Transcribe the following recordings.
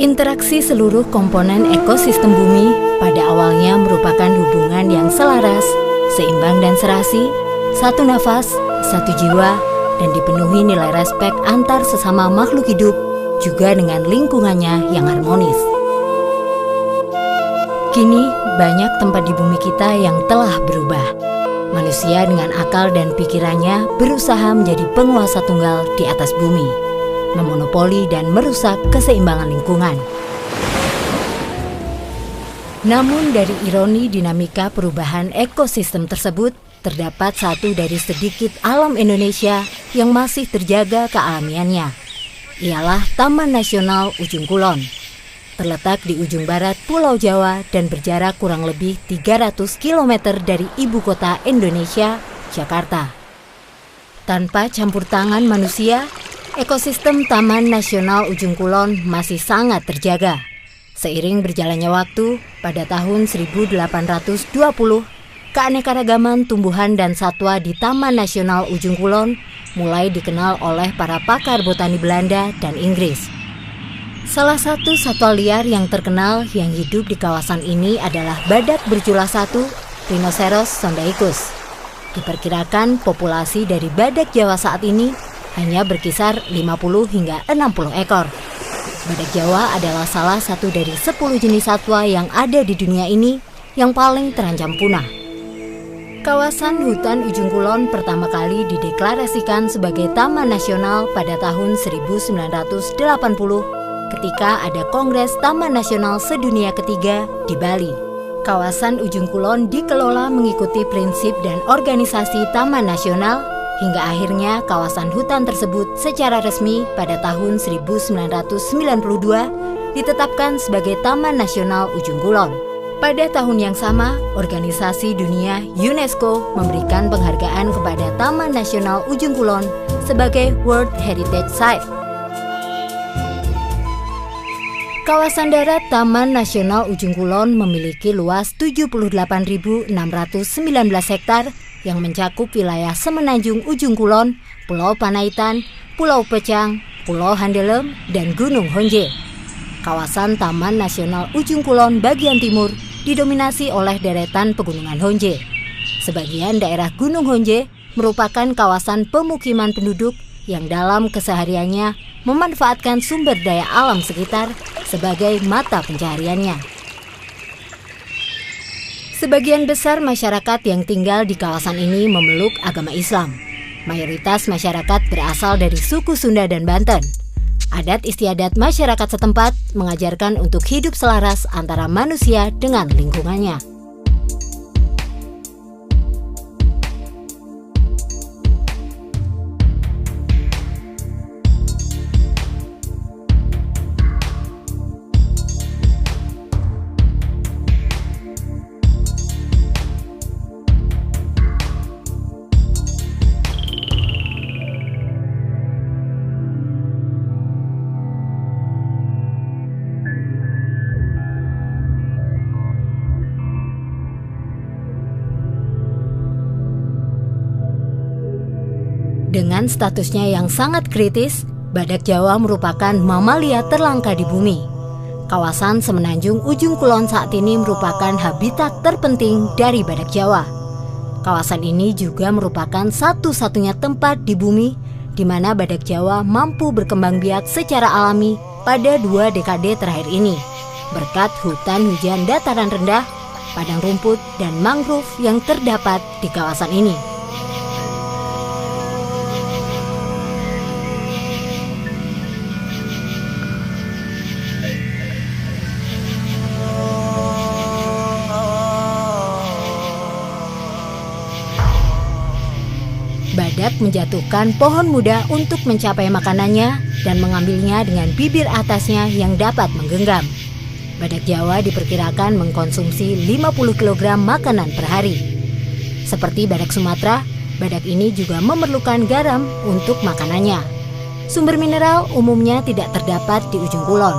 Interaksi seluruh komponen ekosistem bumi pada awalnya merupakan hubungan yang selaras, seimbang dan serasi, satu nafas, satu jiwa, dan dipenuhi nilai respek antar sesama makhluk hidup, juga dengan lingkungannya yang harmonis. Kini, banyak tempat di bumi kita yang telah berubah. Manusia dengan akal dan pikirannya berusaha menjadi penguasa tunggal di atas bumi, memonopoli dan merusak keseimbangan lingkungan. Namun dari ironi dinamika perubahan ekosistem tersebut, terdapat satu dari sedikit alam Indonesia yang masih terjaga kealamiannya. Ialah Taman Nasional Ujung Kulon. Terletak di ujung barat Pulau Jawa dan berjarak kurang lebih 300 km dari ibu kota Indonesia, Jakarta. Tanpa campur tangan manusia, ekosistem Taman Nasional Ujung Kulon masih sangat terjaga. Seiring berjalannya waktu, pada tahun 1820, keanekaragaman tumbuhan dan satwa di Taman Nasional Ujung Kulon mulai dikenal oleh para pakar botani Belanda dan Inggris. Salah satu satwa liar yang terkenal yang hidup di kawasan ini adalah badak berjula satu, Rhinoceros sondaicus. Diperkirakan populasi dari badak Jawa saat ini hanya berkisar 50 hingga 60 ekor. Badak Jawa adalah salah satu dari 10 jenis satwa yang ada di dunia ini yang paling terancam punah. Kawasan hutan Ujung Kulon pertama kali dideklarasikan sebagai Taman Nasional pada tahun 1980 ketika ada Kongres Taman Nasional Sedunia ketiga di Bali. Kawasan Ujung Kulon dikelola mengikuti prinsip dan organisasi Taman Nasional hingga akhirnya kawasan hutan tersebut secara resmi pada tahun 1992 ditetapkan sebagai Taman Nasional Ujung Kulon. Pada tahun yang sama, organisasi dunia UNESCO memberikan penghargaan kepada Taman Nasional Ujung Kulon sebagai World Heritage Site. Kawasan darat Taman Nasional Ujung Kulon memiliki luas 78.619 hektar yang mencakup wilayah Semenanjung Ujung Kulon, Pulau Panaitan, Pulau Pecang, Pulau Handelem, dan Gunung Honje. Kawasan Taman Nasional Ujung Kulon bagian timur didominasi oleh deretan pegunungan Honje. Sebagian daerah Gunung Honje merupakan kawasan pemukiman penduduk yang dalam kesehariannya memanfaatkan sumber daya alam sekitar sebagai mata pencahariannya. Sebagian besar masyarakat yang tinggal di kawasan ini memeluk agama Islam. Mayoritas masyarakat berasal dari suku Sunda dan Banten. Adat istiadat masyarakat setempat mengajarkan untuk hidup selaras antara manusia dengan lingkungannya. Dengan statusnya yang sangat kritis, badak Jawa merupakan mamalia terlangka di bumi. Kawasan Semenanjung Ujung Kulon saat ini merupakan habitat terpenting dari badak Jawa. Kawasan ini juga merupakan satu-satunya tempat di bumi di mana badak Jawa mampu berkembang biak secara alami pada 2 dekade terakhir ini, berkat hutan hujan dataran rendah, padang rumput, dan mangrove yang terdapat di kawasan ini. Badak menjatuhkan pohon muda untuk mencapai makanannya dan mengambilnya dengan bibir atasnya yang dapat menggenggam. Badak Jawa diperkirakan mengkonsumsi 50 kg makanan per hari. Seperti badak Sumatera, badak ini juga memerlukan garam untuk makanannya. Sumber mineral umumnya tidak terdapat di Ujung Kulon.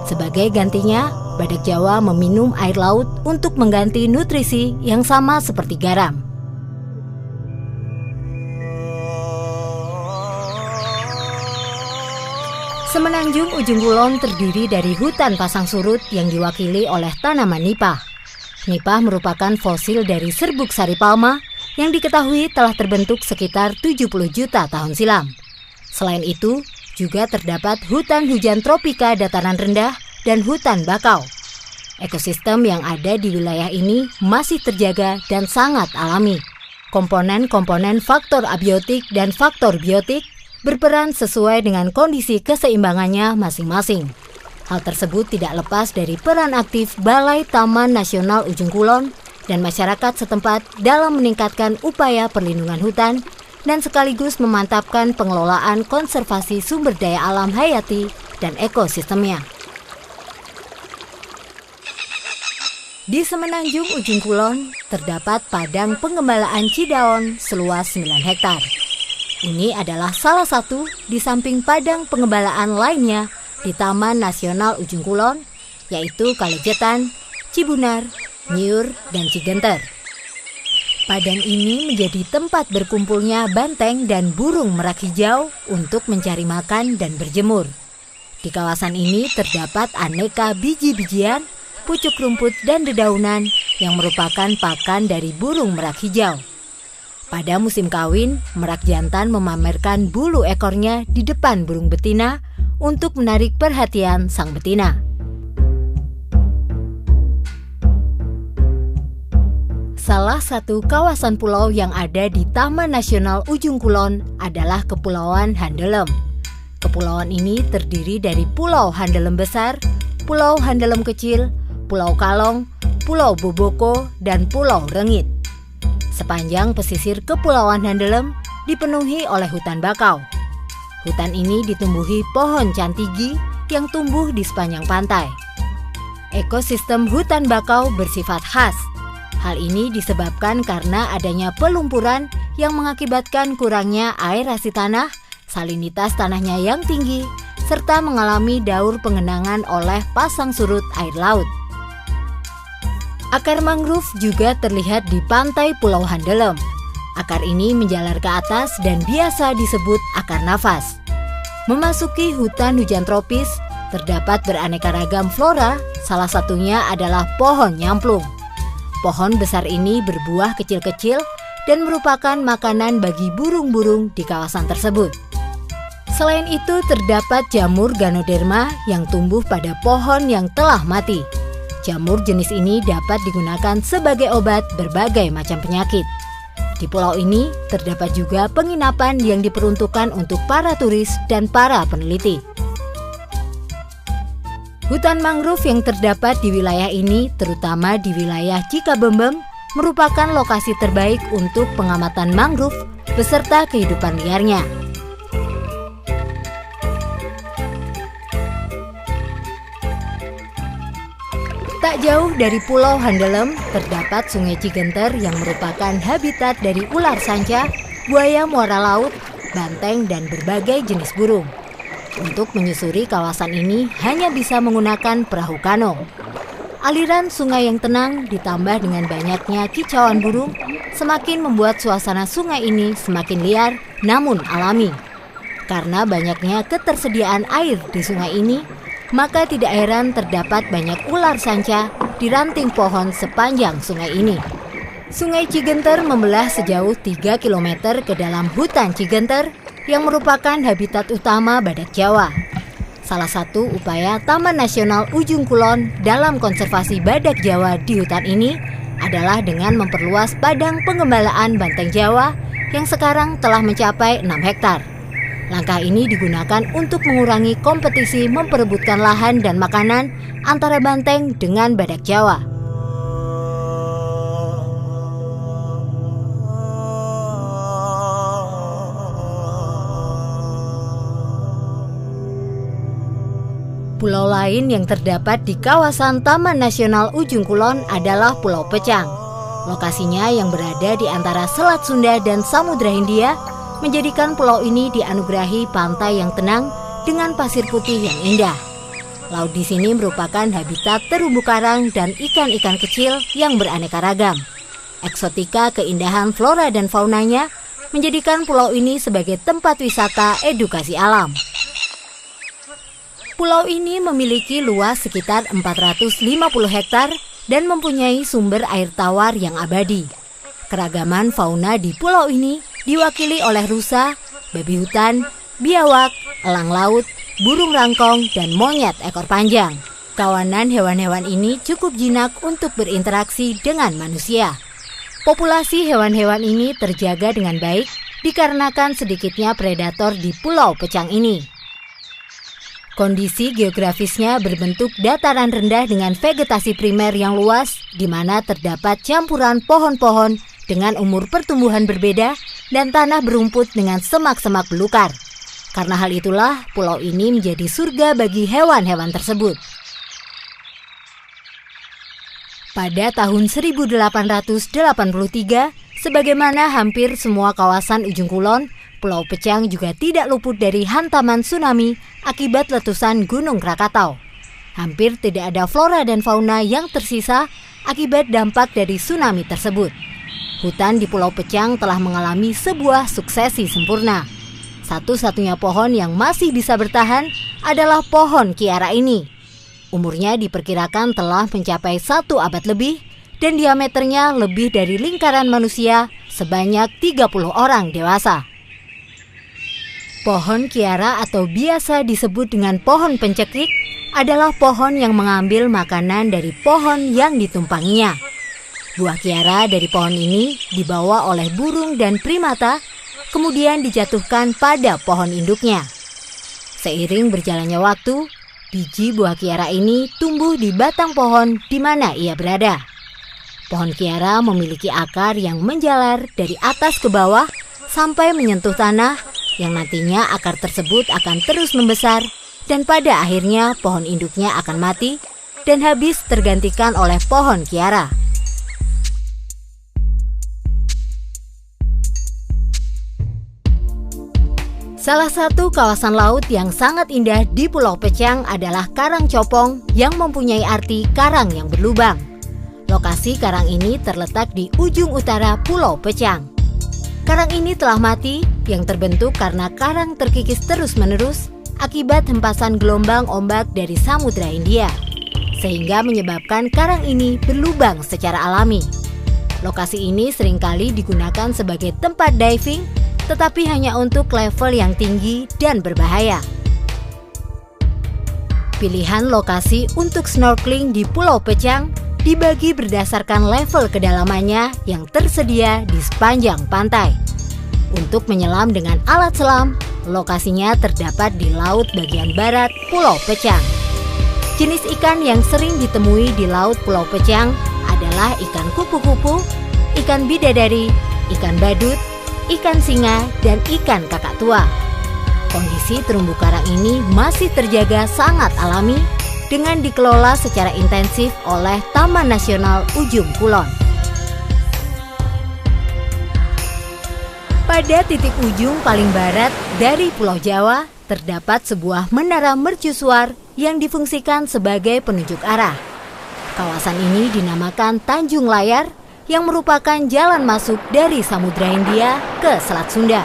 Sebagai gantinya, badak Jawa meminum air laut untuk mengganti nutrisi yang sama seperti garam. Semenanjung Ujung Kulon terdiri dari hutan pasang surut yang diwakili oleh tanaman nipah. Nipah merupakan fosil dari serbuk sari palma yang diketahui telah terbentuk sekitar 70 juta tahun silam. Selain itu, juga terdapat hutan hujan tropika dataran rendah dan hutan bakau. Ekosistem yang ada di wilayah ini masih terjaga dan sangat alami. Komponen-komponen faktor abiotik dan faktor biotik berperan sesuai dengan kondisi keseimbangannya masing-masing. Hal tersebut tidak lepas dari peran aktif Balai Taman Nasional Ujung Kulon dan masyarakat setempat dalam meningkatkan upaya perlindungan hutan dan sekaligus memantapkan pengelolaan konservasi sumber daya alam hayati dan ekosistemnya. Di Semenanjung Ujung Kulon terdapat padang pengembalaan Cidaon seluas 9 hektar. Ini adalah salah satu di samping padang pengembalaan lainnya di Taman Nasional Ujung Kulon, yaitu Kalejetan, Cibunar, Nyiur, dan Cigenter. Padang ini menjadi tempat berkumpulnya banteng dan burung merak hijau untuk mencari makan dan berjemur. Di kawasan ini terdapat aneka biji-bijian, pucuk rumput, dan dedaunan yang merupakan pakan dari burung merak hijau. Pada musim kawin, merak jantan memamerkan bulu ekornya di depan burung betina untuk menarik perhatian sang betina. Salah satu kawasan pulau yang ada di Taman Nasional Ujung Kulon adalah Kepulauan Handelem. Kepulauan ini terdiri dari Pulau Handelem Besar, Pulau Handelem Kecil, Pulau Kalong, Pulau Boboko, dan Pulau Rengit. Sepanjang pesisir Kepulauan Handelem dipenuhi oleh hutan bakau. Hutan ini ditumbuhi pohon cantigi yang tumbuh di sepanjang pantai. Ekosistem hutan bakau bersifat khas. Hal ini disebabkan karena adanya pelumpuran yang mengakibatkan kurangnya aerasi tanah, salinitas tanahnya yang tinggi, serta mengalami daur pengenangan oleh pasang surut air laut. Akar mangrove juga terlihat di pantai Pulau Handelem. Akar ini menjalar ke atas dan biasa disebut akar nafas. Memasuki hutan hujan tropis, terdapat beraneka ragam flora, salah satunya adalah pohon nyamplung. Pohon besar ini berbuah kecil-kecil dan merupakan makanan bagi burung-burung di kawasan tersebut. Selain itu, terdapat jamur Ganoderma yang tumbuh pada pohon yang telah mati. Jamur jenis ini dapat digunakan sebagai obat berbagai macam penyakit. Di pulau ini terdapat juga penginapan yang diperuntukkan untuk para turis dan para peneliti. Hutan mangrove yang terdapat di wilayah ini, terutama di wilayah Cikabembem, merupakan lokasi terbaik untuk pengamatan mangrove beserta kehidupan liarnya. Tak jauh dari Pulau Handelem, terdapat Sungai Cigenter yang merupakan habitat dari ular sanca, buaya muara laut, banteng, dan berbagai jenis burung. Untuk menyusuri kawasan ini hanya bisa menggunakan perahu kano. Aliran sungai yang tenang ditambah dengan banyaknya kicauan burung semakin membuat suasana sungai ini semakin liar namun alami. Karena banyaknya ketersediaan air di sungai ini, maka tidak heran terdapat banyak ular sanca di ranting pohon sepanjang sungai ini. Sungai Cigenter membelah sejauh 3 km ke dalam hutan Cigenter yang merupakan habitat utama badak Jawa. Salah satu upaya Taman Nasional Ujung Kulon dalam konservasi badak Jawa di hutan ini adalah dengan memperluas padang pengembalaan banteng Jawa yang sekarang telah mencapai 6 hektar. Langkah ini digunakan untuk mengurangi kompetisi memperebutkan lahan dan makanan antara banteng dengan badak Jawa. Pulau lain yang terdapat di kawasan Taman Nasional Ujung Kulon adalah Pulau Pecang. Lokasinya yang berada di antara Selat Sunda dan Samudra Hindia menjadikan pulau ini dianugerahi pantai yang tenang dengan pasir putih yang indah. Laut di sini merupakan habitat terumbu karang dan ikan-ikan kecil yang beraneka ragam. Eksotika keindahan flora dan faunanya menjadikan pulau ini sebagai tempat wisata edukasi alam. Pulau ini memiliki luas sekitar 450 hektar dan mempunyai sumber air tawar yang abadi. Keragaman fauna di pulau ini diwakili oleh rusa, babi hutan, biawak, elang laut, burung rangkong, dan monyet ekor panjang. Kawanan hewan-hewan ini cukup jinak untuk berinteraksi dengan manusia. Populasi hewan-hewan ini terjaga dengan baik dikarenakan sedikitnya predator di Pulau Pecang ini. Kondisi geografisnya berbentuk dataran rendah dengan vegetasi primer yang luas, di mana terdapat campuran pohon-pohon dengan umur pertumbuhan berbeda dan tanah berumput dengan semak-semak belukar. Karena hal itulah, pulau ini menjadi surga bagi hewan-hewan tersebut. Pada tahun 1883, sebagaimana hampir semua kawasan Ujung Kulon, Pulau Pecang juga tidak luput dari hantaman tsunami akibat letusan Gunung Krakatau. Hampir tidak ada flora dan fauna yang tersisa akibat dampak dari tsunami tersebut. Hutan di Pulau Pecang telah mengalami sebuah suksesi sempurna. Satu-satunya pohon yang masih bisa bertahan adalah pohon kiara ini. Umurnya diperkirakan telah mencapai 1 abad lebih dan diameternya lebih dari lingkaran manusia sebanyak 30 orang dewasa. Pohon kiara atau biasa disebut dengan pohon pencekik adalah pohon yang mengambil makanan dari pohon yang ditumpanginya. Buah kiara dari pohon ini dibawa oleh burung dan primata, kemudian dijatuhkan pada pohon induknya. Seiring berjalannya waktu, biji buah kiara ini tumbuh di batang pohon di mana ia berada. Pohon kiara memiliki akar yang menjalar dari atas ke bawah sampai menyentuh tanah, yang nantinya akar tersebut akan terus membesar dan pada akhirnya pohon induknya akan mati dan habis tergantikan oleh pohon kiara. Salah satu kawasan laut yang sangat indah di Pulau Pecang adalah Karang Copong yang mempunyai arti karang yang berlubang. Lokasi karang ini terletak di ujung utara Pulau Pecang. Karang ini telah mati yang terbentuk karena karang terkikis terus-menerus akibat hempasan gelombang ombak dari Samudra Hindia, sehingga menyebabkan karang ini berlubang secara alami. Lokasi ini seringkali digunakan sebagai tempat diving, tetapi hanya untuk level yang tinggi dan berbahaya. Pilihan lokasi untuk snorkeling di Pulau Pecang dibagi berdasarkan level kedalamannya yang tersedia di sepanjang pantai. Untuk menyelam dengan alat selam, lokasinya terdapat di laut bagian barat Pulau Pecang. Jenis ikan yang sering ditemui di laut Pulau Pecang adalah ikan kupu-kupu, ikan bidadari, ikan badut, ikan singa, dan ikan kakak tua. Kondisi terumbu karang ini masih terjaga sangat alami dengan dikelola secara intensif oleh Taman Nasional Ujung Kulon. Pada titik ujung paling barat dari Pulau Jawa, terdapat sebuah menara mercusuar yang difungsikan sebagai penunjuk arah. Kawasan ini dinamakan Tanjung Layar yang merupakan jalan masuk dari Samudra Hindia ke Selat Sunda.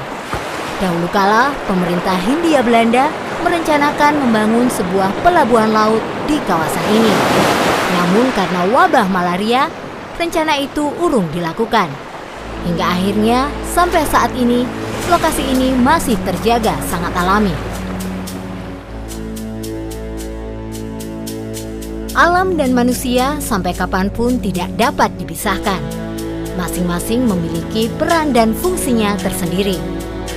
Dahulu kala, pemerintah Hindia Belanda merencanakan membangun sebuah pelabuhan laut di kawasan ini. Namun karena wabah malaria, rencana itu urung dilakukan. Hingga akhirnya, sampai saat ini, lokasi ini masih terjaga sangat alami. Alam dan manusia sampai kapanpun tidak dapat dipisahkan. Masing-masing memiliki peran dan fungsinya tersendiri.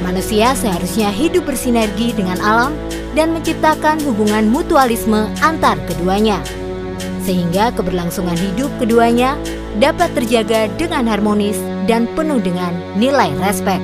Manusia seharusnya hidup bersinergi dengan alam dan menciptakan hubungan mutualisme antar keduanya, sehingga keberlangsungan hidup keduanya dapat terjaga dengan harmonis dan penuh dengan nilai respek.